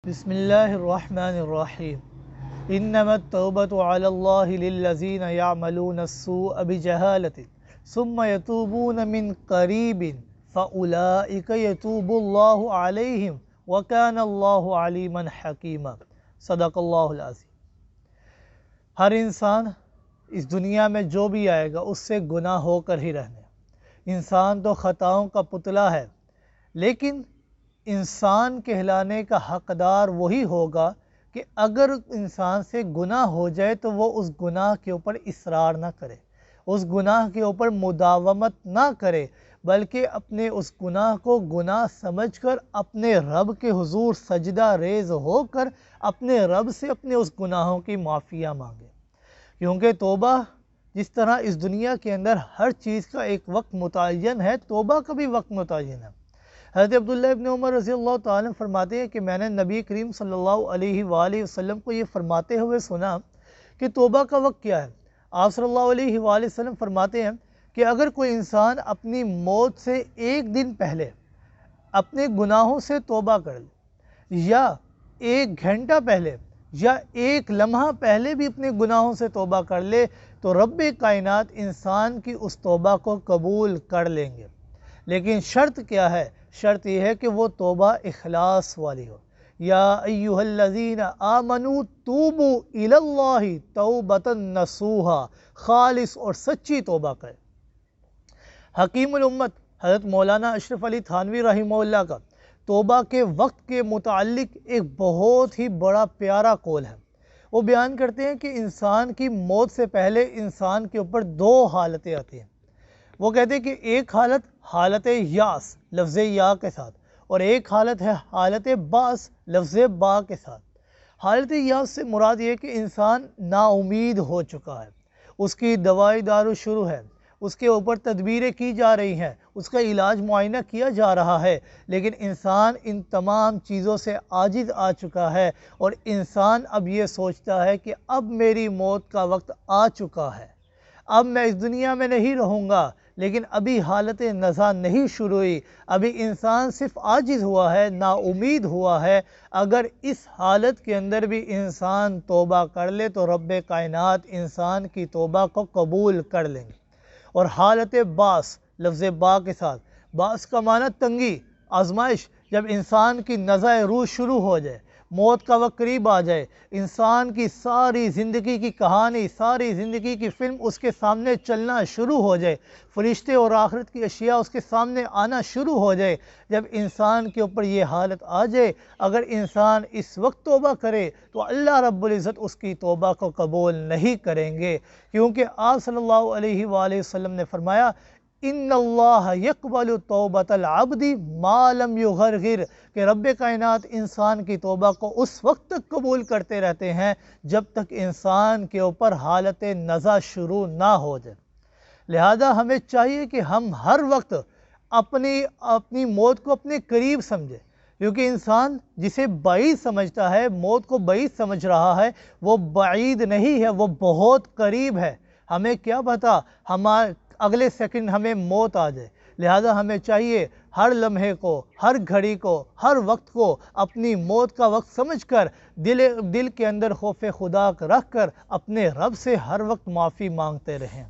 بسم اللہ الرحمن الرحیم انما التوبة علی اللہ للذین یعملون السوء بجہالۃ ثم یتوبون من قریب فاولئک یتوب اللہ علیہم وکان اللہ علیما حکیما۔ صدق اللہ العظیم۔ ہر انسان اس دنیا میں جو بھی آئے گا اس سے گناہ ہو کر ہی رہنے۔ انسان تو خطاؤں کا پتلا ہے، لیکن انسان کہلانے کا حقدار وہی ہوگا کہ اگر انسان سے گناہ ہو جائے تو وہ اس گناہ کے اوپر اصرار نہ کرے، اس گناہ کے اوپر مداومت نہ کرے، بلکہ اپنے اس گناہ کو گناہ سمجھ کر اپنے رب کے حضور سجدہ ریز ہو کر اپنے رب سے اپنے اس گناہوں کی معافیہ مانگے۔ کیونکہ توبہ جس طرح اس دنیا کے اندر ہر چیز کا ایک وقت متعین ہے، توبہ کا بھی وقت متعین ہے۔ حضرت عبداللہ ابن عمر رضی اللہ تعالیٰ فرماتے ہیں کہ میں نے نبی کریم صلی اللہ علیہ وآلہ وسلم کو یہ فرماتے ہوئے سنا کہ توبہ کا وقت کیا ہے۔ آپ صلی اللہ علیہ وآلہ وسلم فرماتے ہیں کہ اگر کوئی انسان اپنی موت سے ایک دن پہلے اپنے گناہوں سے توبہ کر لے، یا ایک گھنٹہ پہلے یا ایک لمحہ پہلے بھی اپنے گناہوں سے توبہ کر لے تو رب کائنات انسان کی اس توبہ کو قبول کر لیں گے۔ لیکن شرط کیا ہے؟ شرط یہ ہے کہ وہ توبہ اخلاص والی ہو۔ یا ایہا الذین آمنوا توبوا الی اللہ توبۃ نصوحا، خالص اور سچی توبہ کرے۔ حکیم الامت حضرت مولانا اشرف علی تھانوی رحمہ اللہ کا توبہ کے وقت کے متعلق ایک بہت ہی بڑا پیارا قول ہے۔ وہ بیان کرتے ہیں کہ انسان کی موت سے پہلے انسان کے اوپر دو حالتیں آتی ہیں۔ وہ کہتے ہیں کہ ایک حالت یاس لفظ یا کے ساتھ، اور ایک حالت ہے حالت باس لفظ با کے ساتھ۔ حالت یاس سے مراد یہ کہ انسان نا امید ہو چکا ہے، اس کی دوائی دارو شروع ہے، اس کے اوپر تدبیریں کی جا رہی ہیں، اس کا علاج معائنہ کیا جا رہا ہے، لیکن انسان ان تمام چیزوں سے عاجز آ چکا ہے، اور انسان اب یہ سوچتا ہے کہ اب میری موت کا وقت آ چکا ہے، اب میں اس دنیا میں نہیں رہوں گا۔ لیکن ابھی حالت نزا نہیں شروع ہوئی، ابھی انسان صرف عاجز ہوا ہے، نا امید ہوا ہے۔ اگر اس حالت کے اندر بھی انسان توبہ کر لے تو رب کائنات انسان کی توبہ کو قبول کر لیں گے۔ اور حالت باس لفظ با کے ساتھ، باس کا معنی تنگی، آزمائش، جب انسان کی نزع روح شروع ہو جائے، موت کا وقت قریب آ جائے، انسان کی ساری زندگی کی کہانی، ساری زندگی کی فلم اس کے سامنے چلنا شروع ہو جائے، فرشتے اور آخرت کی اشیاء اس کے سامنے آنا شروع ہو جائے، جب انسان کے اوپر یہ حالت آ جائے، اگر انسان اس وقت توبہ کرے تو اللہ رب العزت اس کی توبہ کو قبول نہیں کریں گے، کیونکہ آپ صلی اللہ علیہ وآلہ وسلم نے فرمایا ان اللہ یقبل توبۃ العبد ما لم یغرغر، کہ رب کائنات انسان کی توبہ کو اس وقت تک قبول کرتے رہتے ہیں جب تک انسان کے اوپر حالت نزع شروع نہ ہو جائے۔ لہذا ہمیں چاہیے کہ ہم ہر وقت اپنی موت کو اپنے قریب سمجھیں، کیونکہ انسان جسے بعید سمجھتا ہے، موت کو بعید سمجھ رہا ہے، وہ بعید نہیں ہے، وہ بہت قریب ہے۔ ہمیں کیا پتا اگلے سیکنڈ ہمیں موت آ جائے۔ لہذا ہمیں چاہیے ہر لمحے کو، ہر گھڑی کو، ہر وقت کو اپنی موت کا وقت سمجھ کر دل کے اندر خوف خدا رکھ کر اپنے رب سے ہر وقت معافی مانگتے رہیں۔